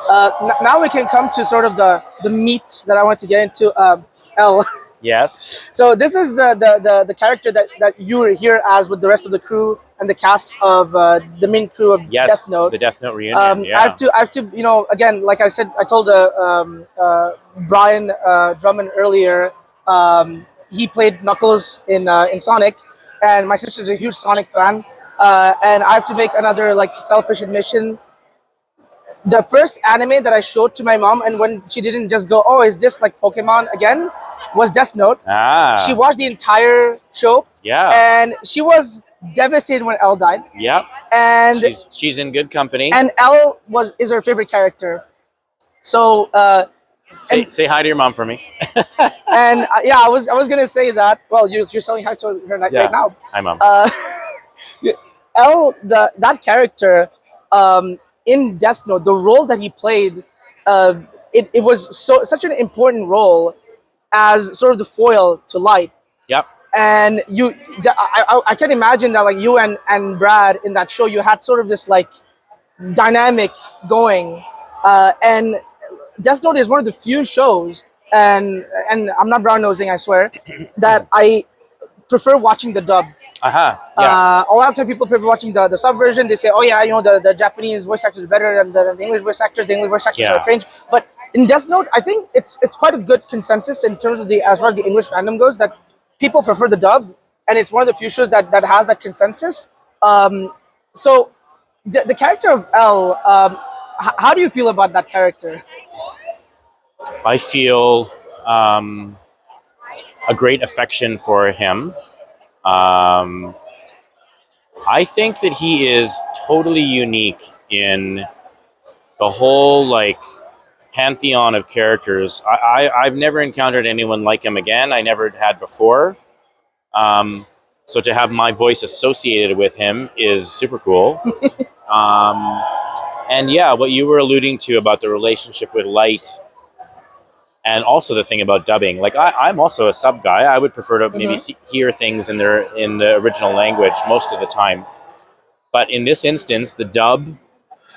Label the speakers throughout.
Speaker 1: Now we can come to sort of the meat that I want to get into. L.
Speaker 2: Yes.
Speaker 1: So this is the character that you were here as with the rest of the crew and the cast of the main crew of
Speaker 2: Yes.
Speaker 1: Death Note.
Speaker 2: The Death Note reunion. Yeah.
Speaker 1: I have to, again, like I said, I told Brian Drummond earlier. He played Knuckles in Sonic, and my sister's a huge Sonic fan. And I have to make another like selfish admission. The first anime that I showed to my mom, and when she didn't just go, "Oh, is this like Pokemon again?" was Death Note. She watched the entire show.
Speaker 2: Yeah.
Speaker 1: And she was devastated when L died.
Speaker 2: Yep.
Speaker 1: And
Speaker 2: she's in good company.
Speaker 1: And L is her favorite character. So
Speaker 2: say hi to your mom for me.
Speaker 1: And yeah, I was gonna say that. Well, you're saying hi to her right now.
Speaker 2: Hi, mom.
Speaker 1: L, that character. In Death Note, the role that he played, it was such an important role as sort of the foil to Light.
Speaker 2: Yep.
Speaker 1: And I can imagine that like you and Brad in that show, you had sort of this like dynamic going, and Death Note is one of the few shows, and I'm not brown nosing, I swear, that I prefer watching the dub.
Speaker 2: Yeah.
Speaker 1: A lot of time people prefer watching the sub version. They say, "Oh yeah, the Japanese voice actors are better than the English voice actors. The English voice actors are cringe." But in Death Note, I think it's quite a good consensus in terms of as far as the English fandom goes, that people prefer the dub, and it's one of the few shows that has that consensus. So the character of L, how do you feel about that character?
Speaker 2: I feel a great affection for him. I think that he is totally unique in the whole like pantheon of characters. I've never encountered anyone like him again. I never had before. So to have my voice associated with him is super cool. And yeah, what you were alluding to about the relationship with Light, and also the thing about dubbing, like I'm also a sub guy. I would prefer to maybe hear things in the original language most of the time. But in this instance, the dub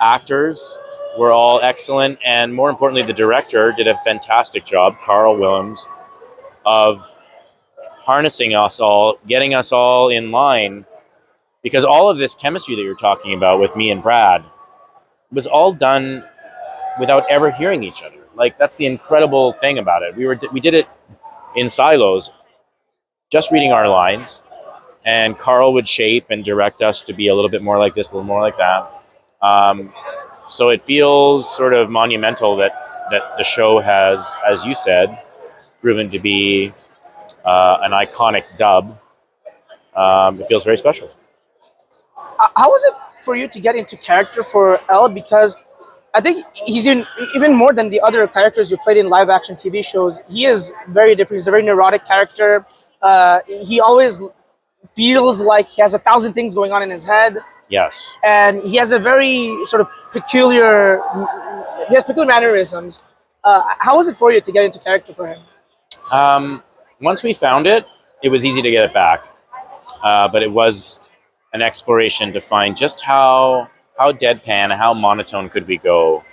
Speaker 2: actors were all excellent, and more importantly, the director did a fantastic job, Carl Willems, of harnessing us all, getting us all in line, because all of this chemistry that you're talking about with me and Brad was all done without ever hearing each other. Like, that's the incredible thing about it. We did it in silos, just reading our lines, and Carl would shape and direct us to be a little bit more like this, a little more like that. So it feels sort of monumental that the show has, as you said, proven to be an iconic dub. It feels very special.
Speaker 1: How was it for you to get into character for L? Because I think he's even more than the other characters you played in live action TV shows. He is very different. He's a very neurotic character. He always feels like he has 1,000 things going on in his head.
Speaker 2: Yes. And
Speaker 1: he has a very sort of peculiar mannerisms. How was it for you to get into character for him?
Speaker 2: Once we found it, it was easy to get it back. But it was an exploration to find just how deadpan, how monotone could we go?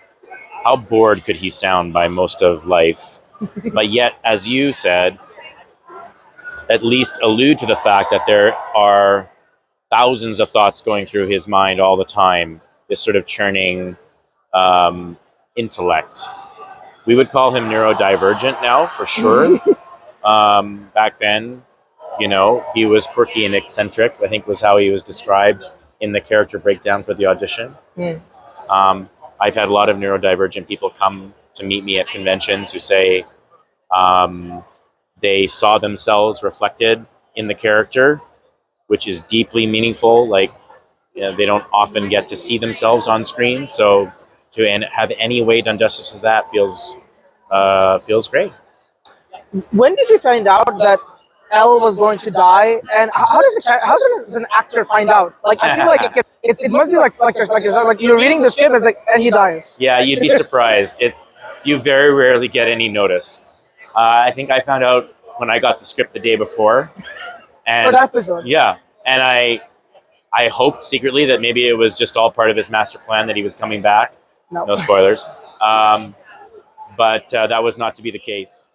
Speaker 2: How bored could he sound by most of life? But yet, as you said, at least allude to the fact that there are thousands of thoughts going through his mind all the time, this sort of churning intellect. We would call him neurodivergent now, for sure. Back then, he was quirky and eccentric, I think was how he was described in the character breakdown for the audition. I've had a lot of neurodivergent people come to meet me at conventions who say they saw themselves reflected in the character, which is deeply meaningful. Like, they don't often get to see themselves on screen, so to have any way done justice to that feels great.
Speaker 1: When did you find out that L was going to die, and how does an actor find out? Like, I feel like it must be like you're reading the script, and he dies.
Speaker 2: Yeah, you'd be surprised. You very rarely get any notice. I think I found out when I got the script the day before. And,
Speaker 1: for that episode.
Speaker 2: Yeah, and I hoped secretly that maybe it was just all part of his master plan that he was coming back. No spoilers. But that was not to be the case.